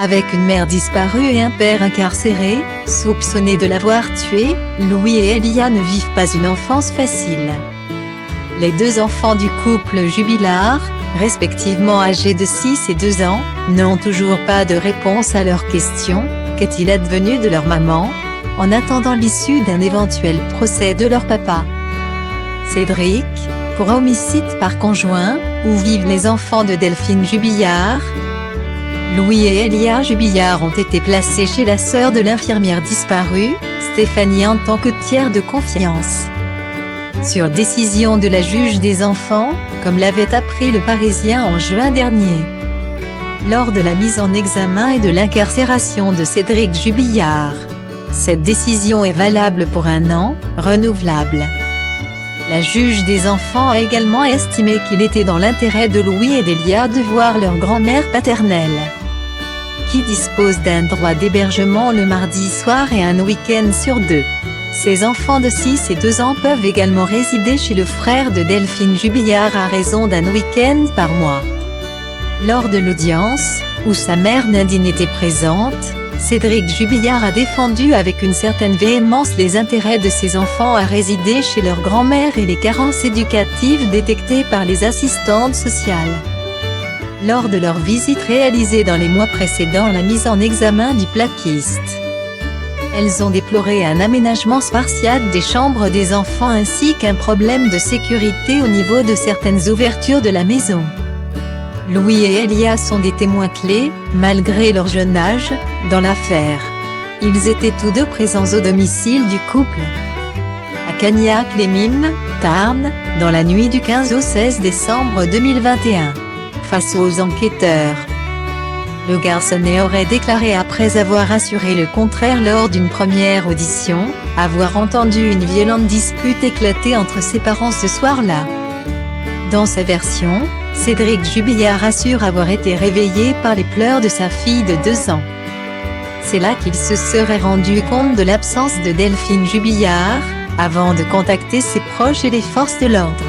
Avec une mère disparue et un père incarcéré, soupçonnés de l'avoir tué, Louis et Elia ne vivent pas une enfance facile. Les deux enfants du couple Jubilard, respectivement âgés de 6 et 2 ans, n'ont toujours pas de réponse à leurs questions. Qu'est-il advenu de leur maman, en attendant l'issue d'un éventuel procès de leur papa? Cédric, pour homicide par conjoint, où vivent les enfants de Delphine Jubillard? Louis et Elia Jubillard ont été placés chez la sœur de l'infirmière disparue, Stéphanie, en tant que tiers de confiance. Sur décision de la juge des enfants, comme l'avait appris Le Parisien en juin dernier. Lors de la mise en examen et de l'incarcération de Cédric Jubillard. Cette décision est valable pour 1 an, renouvelable. La juge des enfants a également estimé qu'il était dans l'intérêt de Louis et d'Elia de voir leur grand-mère paternelle, qui dispose d'un droit d'hébergement le mardi soir et un week-end sur 2. Ces enfants de 6 et 2 ans peuvent également résider chez le frère de Delphine Jubillard à raison d'un week-end par mois. Lors de l'audience, où sa mère Nadine était présente, Cédric Jubillard a défendu avec une certaine véhémence les intérêts de ses enfants à résider chez leur grand-mère et les carences éducatives détectées par les assistantes sociales. Lors de leur visite réalisée dans les mois précédant la mise en examen du plaquiste, elles ont déploré un aménagement spartiate des chambres des enfants ainsi qu'un problème de sécurité au niveau de certaines ouvertures de la maison. Louis et Elia sont des témoins clés, malgré leur jeune âge, dans l'affaire. Ils étaient tous deux présents au domicile du couple, à Cagnac-les-Mines, Tarn, dans la nuit du 15 au 16 décembre 2021. Face aux enquêteurs, le garçonnet aurait déclaré, après avoir assuré le contraire lors d'une première audition, avoir entendu une violente dispute éclater entre ses parents ce soir-là. Dans sa version, Cédric Jubillard assure avoir été réveillé par les pleurs de sa fille de 2 ans. C'est là qu'il se serait rendu compte de l'absence de Delphine Jubillard, avant de contacter ses proches et les forces de l'ordre.